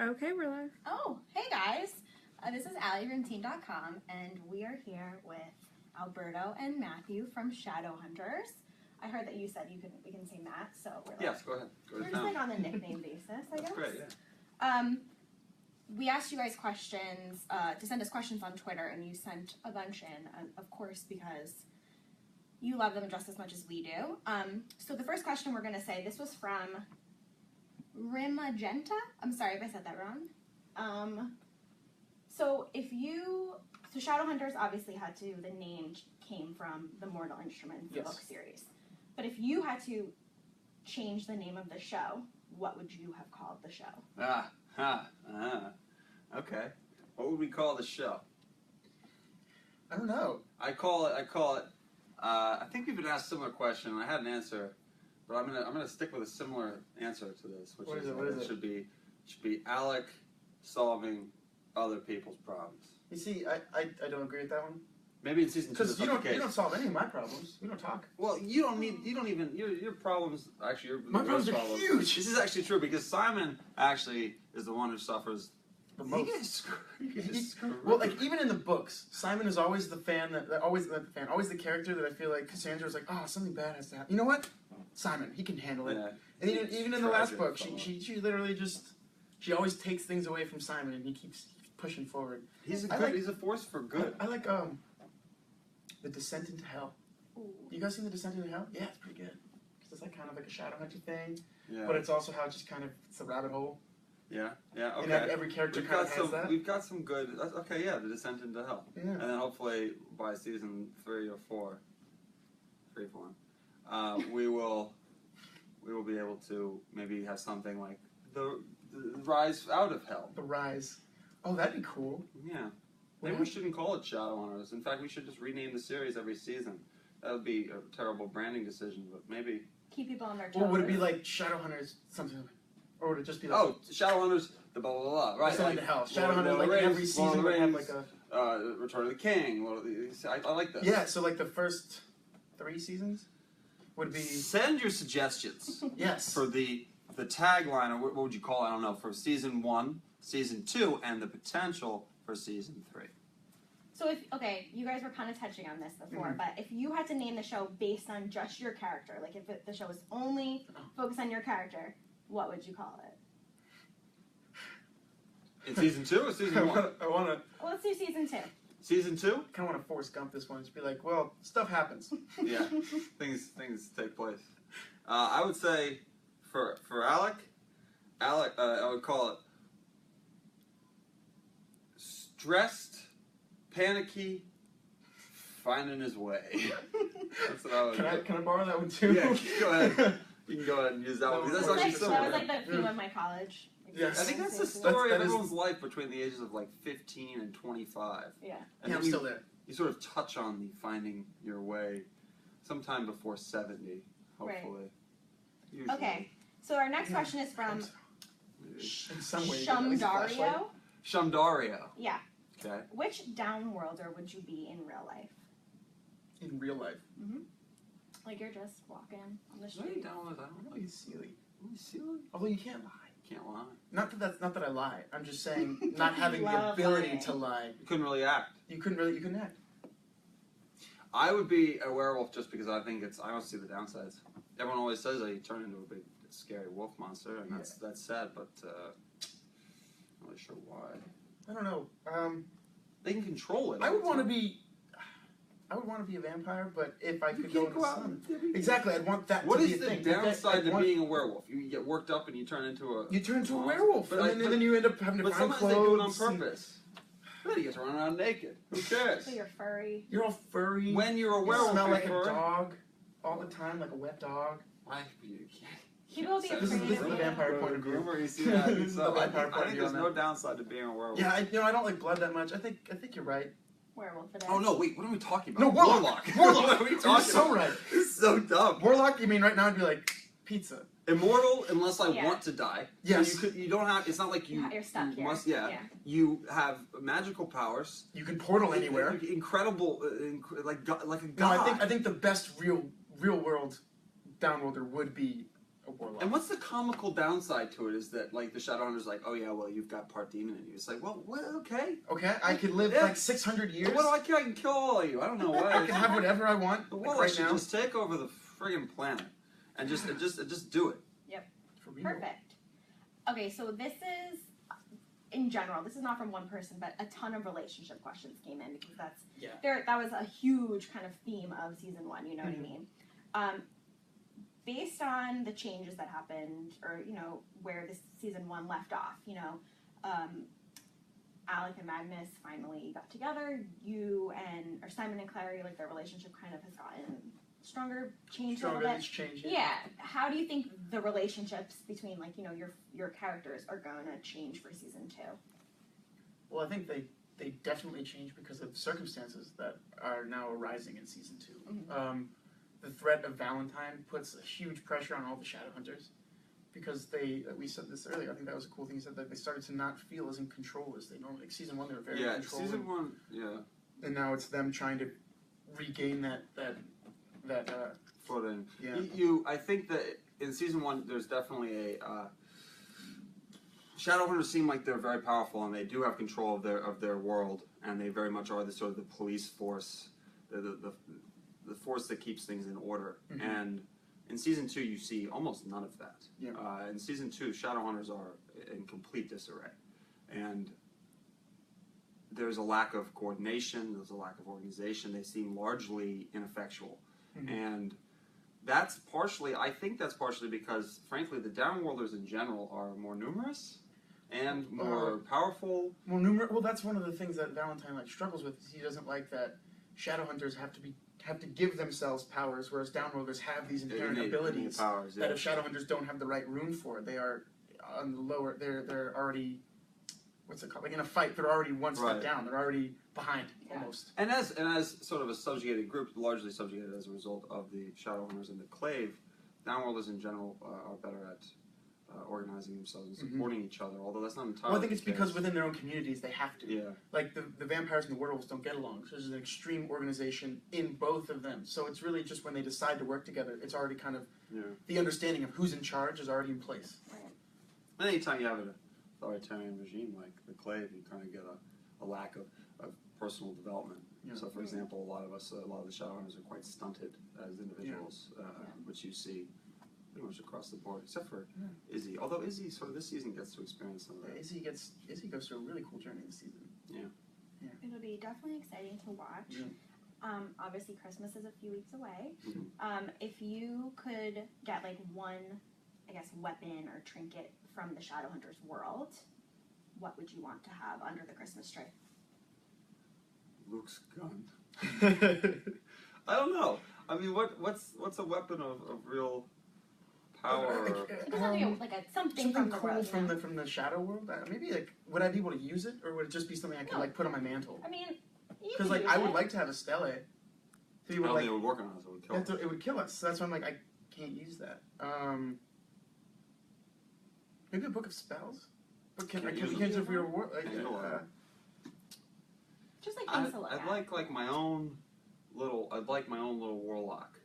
Okay, we're live. Oh, hey guys. This is Allie from Team.com, and we are here with Alberto and Matthew from Shadowhunters. I heard that you said we can say Matt, so we're yes, go ahead. We're just like on the nickname basis, I guess. That's great, yeah. We asked you guys questions to send us questions on Twitter, and you sent a bunch in, of course, because you love them just as much as we do. So the first question we're going to say, this was from Rimagenta. I'm sorry if I said that wrong. So Shadowhunters obviously the name came from the Mortal Instruments book series. But if you had to change the name of the show, what would you have called the show? Okay. What would we call the show? I don't know. I call it, I think we've been asked a similar question, and I had an answer, but I'm gonna stick with a similar answer to this, which What is it? should be Alec solving other people's problems. You see, I don't agree with that one. Maybe in season 2 because you don't solve any of my problems. We don't talk. Well, you don't even your problems actually my problems are huge. This is actually true because Simon actually is the one who suffers the most. He gets screwed. Well, like even in the books, Simon is always the always the character that I feel like Cassandra's like, oh, something bad has to happen. You know what? Simon, he can handle it. Yeah. And even in the last book, she literally she always takes things away from Simon, and he keeps pushing forward. He's a force for good. I like The Descent into Hell. Ooh. You guys seen The Descent into Hell? Yeah, it's pretty good. Because it's like kind of like a shadow hunter thing, Yeah. but it's also how it's just kind of it's a rabbit hole. Yeah, okay. And every character kind of has that. We've got some good. Okay, yeah, The Descent into Hell. Yeah. And then hopefully by season 3 or 4, we will be able to maybe have something like the Rise out of Hell. The Rise. Oh, that'd be cool. Yeah. Maybe we shouldn't call it Shadowhunters. In fact, we should just rename the series every season. That would be a terrible branding decision, but maybe. Keep people on their toes. Or would it be like Shadowhunters something like? Or would it just be like... Oh, Shadowhunters, the blah, blah, blah, right? Descent into Hell. Shadowhunters, like every season would have like a... Return of the King. I like this. Yeah, so like the first 3 seasons would be... Send your suggestions. Yes. For the tagline, or what would you call it? I don't know. For season 1, season 2, and the potential for season 3. So you guys were kind of touching on this before, but if you had to name the show based on just your character, like if the show was only focused on your character, what would you call it? In season 2 or season 1? I want to... Well, let's do season 2. Season 2? I kind of want to Forrest Gump this one. Just be like, well, stuff happens. Yeah, things take place. I would say for Alec, I would call it stressed, panicky, finding his way. That's what I would. Can I borrow that one too? Yeah, go ahead. You can go ahead and use that one. That's actually similar. That was like the theme of my college. Yes. I think that's the story of everyone's life between the ages of like 15 and 25. Yeah. And I'm still there. You sort of touch on the finding your way sometime before 70, hopefully. Right. Usually. Okay, so our next question is from In some ways, Shumdario. Shumdario. Yeah. Okay. Which downworlder would you be in real life? In real life. Mm-hmm. Like you're just walking on the Really street. download that one? Really silly. Really silly? Although you can't lie. Can't lie. Not that I lie. I'm just saying not having the ability lying. to lie. You couldn't really act. You couldn't act. I would be a werewolf just because I don't see the downsides. Everyone always says that you turn into a big, scary wolf monster, and that's sad, but I'm not really sure why. I don't know. They can control it. I would want to be a vampire, but if I could go in the sun. Exactly, I'd want that What to be a is thing. the downside to being a werewolf? You get worked up and you turn into a... You turn into a werewolf, and then you end up having to But find sometimes clothes. they do it on purpose. Then you get to run around naked. Who cares? So you're furry. You're all furry. When you're a You werewolf, smell you're like furry. a dog all the time, like a wet dog. Why? You can't. People will be This is afraid the of you. vampire point of view. Groomer, you see that? This is So the I vampire think, point of view there's on no that. downside to being a werewolf. Yeah, I don't like blood that much. I think you're right. Werewolf for that. Oh no! Wait, what are we talking about? No, Warlock. Warlock. What are we talking You're so about? right. This is so dumb. Warlock, you mean right now? I'd be like pizza. Immortal, unless I want to die. Yes. So you don't have. It's not like you. You're stuck here. Must. Yeah. Yeah. You have magical powers. You can portal anywhere. Incredible, like a god. No, I think the best real world downworlder would be a warlock. And what's the comical downside to it is that, like, the Shadowhunter's like, oh yeah, well, you've got part demon in you. It's like, well, what? Okay. Okay, I could live like 600 years. What do I care? I can kill all of you. I don't know why. I can have whatever I want. The Like warlock right should now. just take over the friggin' planet and just do it. For real. Perfect. Okay, so this is, in general, this is not from one person, but a ton of relationship questions came in because that was a huge kind of theme of season 1. You know what I mean? Based on the changes that happened, or where this season 1 left off, Alec and Magnus finally got together. Or Simon and Clary, like their relationship kind of has gotten stronger, changed a little bit. Yeah. How do you think the relationships between your characters are going to change for season 2? Well, I think they definitely change because of circumstances that are now arising in season 2. The threat of Valentine puts a huge pressure on all the Shadowhunters because we said this earlier. I think that was a cool thing you said, that they started to not feel as in control as they normally. Like season 1, they were very in control. Yeah, season 1, yeah. And now it's them trying to regain that footing. Yeah. I think that in season 1, there's definitely a Shadowhunters seem like they're very powerful and they do have control of their world, and they very much are the sort of the police force, the force that keeps things in order. And in season 2, you see almost none of that. Yeah. In season 2, Shadowhunters are in complete disarray, and there's a lack of coordination. There's a lack of organization. They seem largely ineffectual, and I think that's partially because, frankly, the Downworlders in general are more numerous and more powerful. Well, that's one of the things that Valentine struggles with. Is he doesn't like that Shadowhunters have to give themselves powers, whereas Downworlders have these inherent abilities powers, that if Shadowhunters don't have the right rune for, they are on the lower. They're already, what's it called? Like in a fight, they're already one step down. They're already behind almost. And as sort of a subjugated group, largely subjugated as a result of the Shadowhunters and the Clave, Downworlders in general are better at organizing themselves and supporting each other. Although that's not entirely. Well, I think it's because within their own communities they have to. Yeah. Like the vampires and the werewolves don't get along. So there's an extreme organization in both of them. So it's really just when they decide to work together, it's already kind of the understanding of who's in charge is already in place. And anytime you have an authoritarian regime like the Clave, you kind of get a lack of personal development. Yeah. So, for example, a lot of the Shadowhunters are quite stunted as individuals, which you see pretty much across the board, except for Izzy. Although Izzy, sort of this season, gets to experience some of that. Izzy goes through a really cool journey this season. Yeah. It'll be definitely exciting to watch. Yeah. Obviously, Christmas is a few weeks away. If you could get one, I guess, weapon or trinket from the Shadowhunters world, what would you want to have under the Christmas tree? Luke's gun. I don't know. I mean, what's a weapon of real power? Something from the world, from the shadow world. Maybe would I be able to use it, or would it just be something I could put on my mantle? I mean, because I would like to have a stele. So I don't think it would work on us. It would kill us. It would kill us. So that's why I'm I can't use that. Maybe a book of spells. But can we use it for your war? Just things to look at. I'd like my own little. I'd like my own little warlock.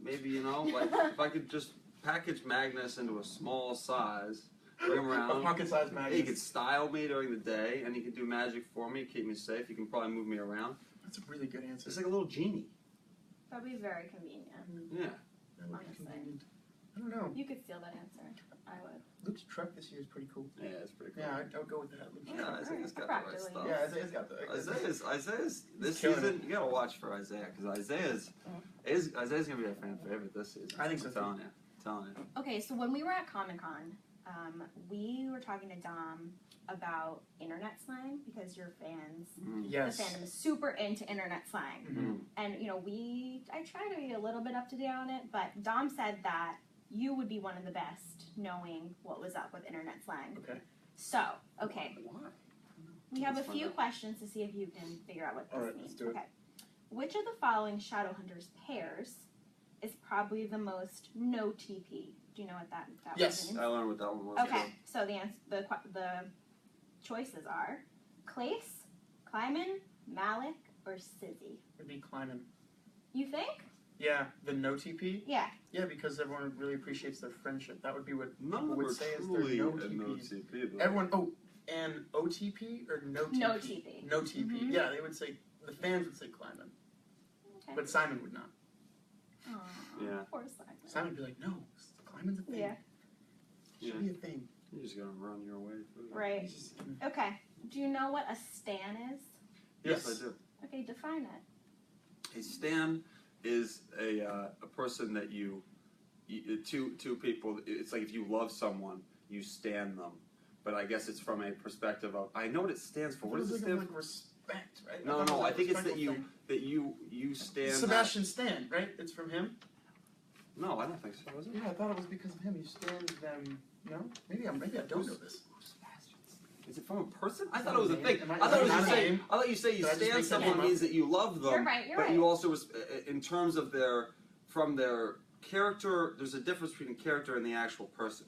Maybe if I could just package Magnus into a small size, bring him around. A pocket-sized Magnus. He could style me during the day, and he could do magic for me, keep me safe. He can probably move me around. That's a really good answer. It's like a little genie. That'd be very convenient. Yeah. That would be convenient. I don't know. You could steal that answer. I would. Luke's truck this year is pretty cool. Yeah, it's pretty cool. Yeah, I would go with that. Yeah, Isaiah's got the right stuff. Yeah, Isaiah's got the. Isaiah's this season. You gotta watch for Isaiah because Isaiah's gonna be a fan favorite this season. I think so. I'm telling you. Okay, so when we were at Comic-Con, we were talking to Dom about internet slang because your fans, yes, the fandom is super into internet slang, and I try to be a little bit up to date on it, but Dom said that you would be one of the best knowing what was up with internet slang. Okay. So, okay. Why? We have a few questions to see if you can figure out what this means. Let's do it. Okay. Which of the following Shadowhunters pairs is probably the most no TP? Do you know what that yes, means? I learned what that one was. Okay, so the choices are Clace, Kleiman, Malik, or Sizzy. It'd be Kleiman. You think? Yeah, the no TP. Yeah. Yeah, because everyone really appreciates their friendship. That would be what None people of them would are say is truly their no a no TPs. TP. Though. Everyone, and OTP or no TP? No TP. No TP. Mhm. Yeah, they would say, the fans would say Kleiman. Okay. But Simon would not. Aww, Yeah. Poor Simon. Simon would be like, no, Kleiman's a thing. Yeah. Should be a thing. You're just gonna run your way through. Right. He's just- Okay. Do you know what a stan is? Yes, Yes. I do. Okay, define it. A stan is a person that you two people. It's like if you love someone, you stan them. But I guess it's from a perspective of I know what it stands for. What does it stand like for? respect, right? No, thought it was I a think it's that respectful you stand. thing. Sebastian Stan, right? It's from him? No, I don't think so. Was it? Yeah, I thought it was because of him. You stand them. No? Maybe I don't know this. Is it from a person? I thought it was a thing. Am I- I thought it was not you a say. name? I thought you say you Did I just stand make that someone name up? means that you love them. You're right. You're but right. you also, in terms of from their character, there's a difference between the character and the actual person.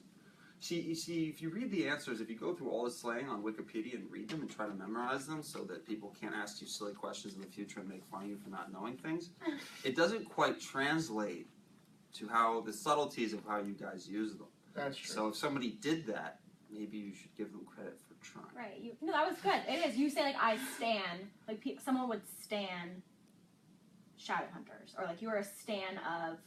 You see, if you read the answers, if you go through all the slang on Wikipedia and read them and try to memorize them so that people can't ask you silly questions in the future and make fun of you for not knowing things, it doesn't quite translate to how the subtleties of how you guys use them. That's true. So if somebody did that, maybe you should give them credit for trying. Right. No, that was good. It is. You say like I stan. Like someone would stan Shadowhunters, or like you were a stan of.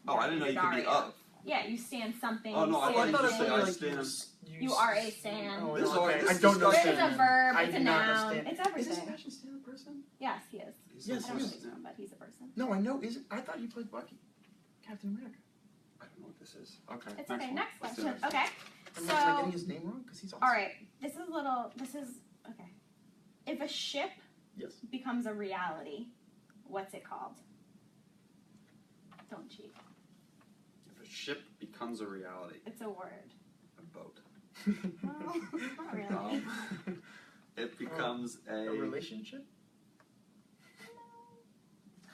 Oh, I didn't know you could be Daddario. of. Yeah, you stan something. Oh, no, I thought you stan just said something. I stand. You are a stan. Oh, This no, is okay. already- I don't know this It's Stan. a verb. I It's a do not know noun. Stan. It's Is everything. Sebastian Stan a person? Yes, he is. Yes, I don't he know is. his name, but he's a person. No, I know. I thought you played Bucky. Captain America. I don't know what this is. Okay. It's okay. one. Next Let's do question. next. Okay. Am I getting So, his name wrong? Because he's awesome. all right. This is okay. If a ship Yes. becomes a reality, what's it called? Don't cheat. If a ship becomes a reality, It's a word. a boat. Well, not really. It becomes A relationship?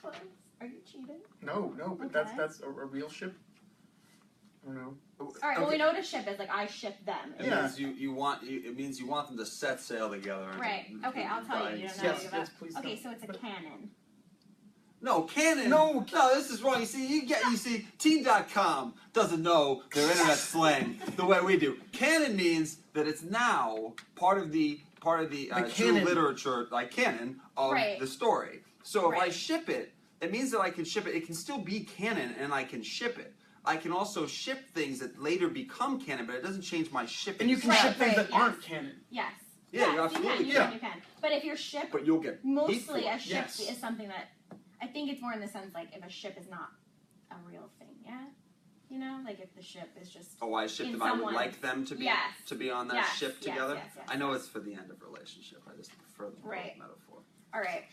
Close. Are you cheating? No, but Okay. that's a real ship. I don't know. All right. Well, we know what a ship is. Like I ship them. It Yeah. means it means you want them to set sail together. and- Right. Okay. I'll tell you. You don't know. Yes, anything about- yes, please. Okay. don't. So it's a But- cannon. No, canon. No. This is wrong. You see, Teen.com doesn't know their internet slang the way we do. Canon means that it's now part of the true canon. literature, like canon of Right. the story. So if I Right. ship it, it means that I can ship it. It can still be canon, and I can ship it. I can also ship things that later become canon, but it doesn't change my shipping. And you can Right, ship things right, that yes. aren't canon. Yes. Yeah, Yes, you absolutely you can. can. You can. But if your ship, But you'll get mostly heat a for it. ship Yes. is something that I think it's more in the sense like if a ship is not a real thing. Yeah. You know, like if the ship is just. Oh, I shipped in them. I would someone's- like them to be Yes. on that Yes, ship yes, together. yes, I know it's for the end of relationship. I just prefer the Right. metaphor. All right.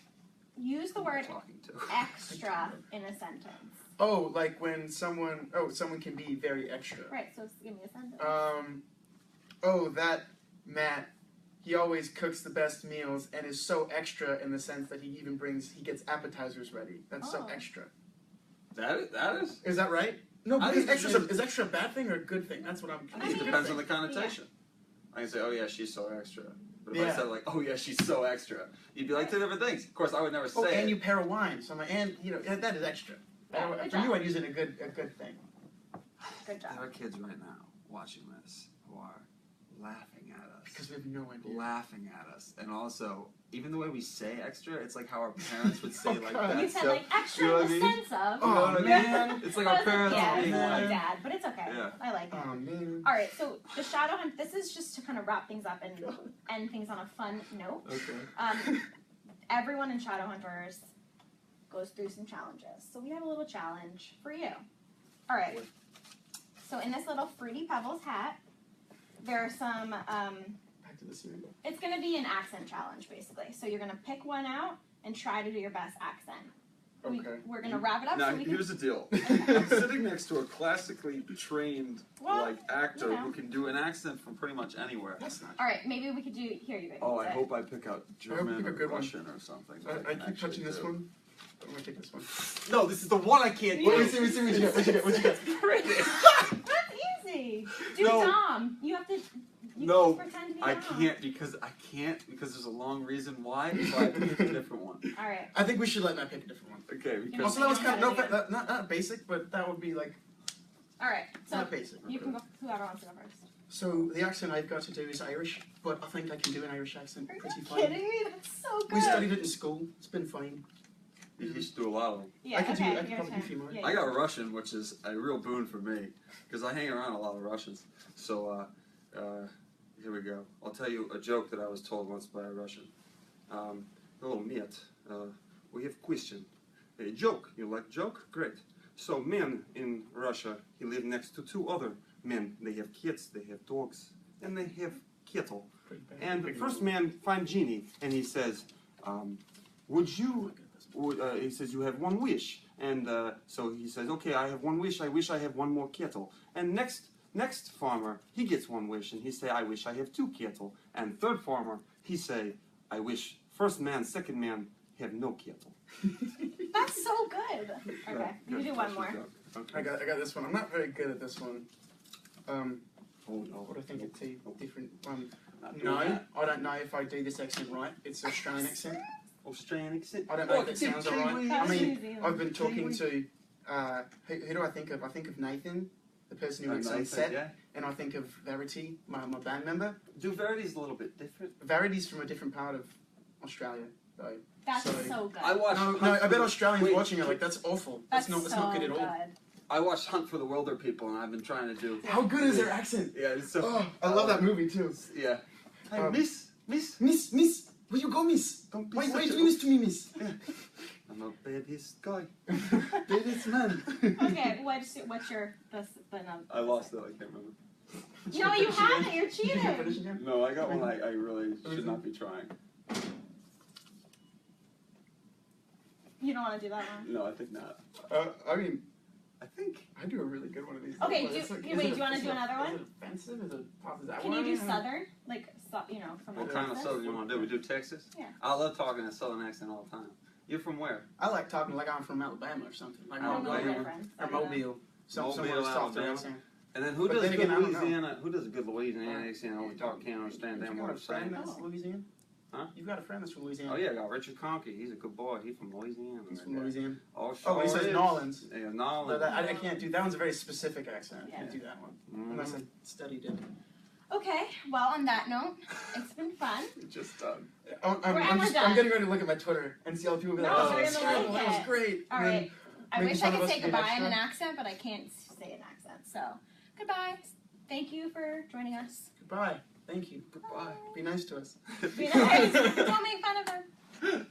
Use the Who am I word talking to? extra in a sentence. Oh, like when someone can be very extra. Right. So give me a sentence. That Matt, he always cooks the best meals and is so extra in the sense that he gets appetizers ready. That's so Oh. extra. That is. Is that right? No, I because think is extra a bad thing or a good thing? That's what I'm I It think depends it's on the like- connotation. I can say, "Oh yeah, she's so extra," but if I Yeah. said like, "Oh yeah, she's so extra," you'd be like two different things. Of course, I would never Oh, say and it. you pair a wine, so I'm like, that is extra. Yeah, good For job. you, I'd use it a good thing. Good There job. are kids right now watching this who are laughing at us. Because we have no idea. Laughing at us, and also even the way we say extra, it's like how our parents would say Oh, like God. that. You said So, like extra you know in what the I mean? sense of. You know what I mean? man. It's like Well, our parents yeah, being it's like, like dad, but it's okay. Yeah. I like it. Oh man. All right, so the shadow hunt. This is just to kind of wrap things up and end things on a fun note. okay. Everyone in Shadowhunters goes through some challenges, so we have a little challenge for you. All right. So in this little Fruity Pebbles hat, there are some. Back to the cereal. It's going to be an accent challenge, basically. So you're going to pick one out and try to do your best accent. Okay. We're going to wrap it up. Now so we can, here's the deal. I'm sitting next to a classically trained Well, actor you know. who can do an accent from pretty much anywhere. That's not. all right, maybe we could do. Here you go. Oh, I Use it. hope I pick out German pick a or good one. Russian or something. that I can keep actually touching this do. one. I'm gonna take this one. No, this is the one I can't Yeah. do. What you get? That's easy. Do No. Dom. You have to. You No, Just pretend to be I wrong. can't because there's a long reason why. So I have to pick a different one. All right. I think we should let Matt pick a different one. Okay, You because Also, that was kind of Yeah. not basic, but that would be like All right. So not basic. you can go. Whoever wants to go first. So the accent I've got to do is Irish, but I think I can do an Irish accent Are you pretty fine. kidding me? That's so good. We studied it in school. It's been fine. you should do a lot of them. Yeah. I can do- okay. I can your probably do turn. a few more. Yeah, I got Russian, which is a real boon for me because I hang around a lot of Russians. So here we go. I'll tell you a joke that I was told once by a Russian. Hello, Miet. We have question. A joke. You like joke? Great. So men in Russia, he live next to two other men. They have kids, they have dogs, and they have kettle. Pretty bad. And the Pretty first normal. man find genie, and he says, "Would you?" He says, "You have one wish." And so he says, "Okay, I have one wish. I wish I have one more kettle." And next farmer, he gets one wish, and he say, "I wish I have two kettle." And third farmer, he say, "I wish first man, second man have no kettle." That's so good. Okay. You do one more. Okay. I got this one. I'm not very good at this one. Oh no. What I think it's a different one. Not doing No, that. I don't know if I do this accent right. It's Australian accent. Australian accent. I don't know if it sounds alright. That I was mean, New Zealand. I've been talking to who do I think of? I think of Nathan, the person who works on set, Yeah. and I think of Verity, my band member. Do Verity's a little bit different. Verity's from a different part of Australia, though. That's So- so good. I watched. No, Hunt I for bet the- Australians wait, watching are like, that's awful. That's not good at all. I watched Hunt for the Wilder People, and I've been trying to do. How good is their accent? Yeah, it's so. Oh, I love that movie too. Yeah. Hey, Um, miss. Miss, where you go, miss? Don't be Why such you a- doing this to me, miss? I'm a baddest guy. Baddest man. Okay, what's your the number? I lost it. I can't remember. No, you haven't. You're You can finish cheating. again? No, I got one. I really should not be trying. You don't want to do that one. No, I think not. I mean, I think. I do a really good one of these. Okay, But it's do is you it wanna do is it- another one? Is it offensive? Is it that Can one? you do Southern? Like, you know, from What the kind of Texas? southern you want to do? We do Texas. Yeah. I love talking a southern accent all the time. You're from where? I like talking like I'm from Alabama or something. Like I don't know the Alabama. difference. or Mobile. Somewhere Mobile, softer Alabama. accent. And then who But does then good again, I don't know. Louisiana? Who does a good Louisiana accent? We talk, can't understand You them got a words friend saying. that's Louisiana? Huh? You've got a friend that's from Louisiana. Oh yeah, I got Richard Conkey. He's a good boy. He's from Louisiana. He's right from there. Louisiana. Oh, Oh, he sure says is. Nolans. Yeah, No, Nolans. I can't do that. One's a very specific accent. I can't Yeah. do that one Mm, unless I studied it. Okay, well, on that note, it's been fun. just done. I'm almost done. getting ready to look at my Twitter and see how people be like, No, "Oh, you're that's gonna terrible. like That was it. great." All And then right. I maybe wish I some of could us say did goodbye in an extra. accent, but I can't say an accent. So, goodbye. Thank you for joining us. Goodbye. Thank you. Goodbye. Be nice to us. Be nice. Don't make fun of her.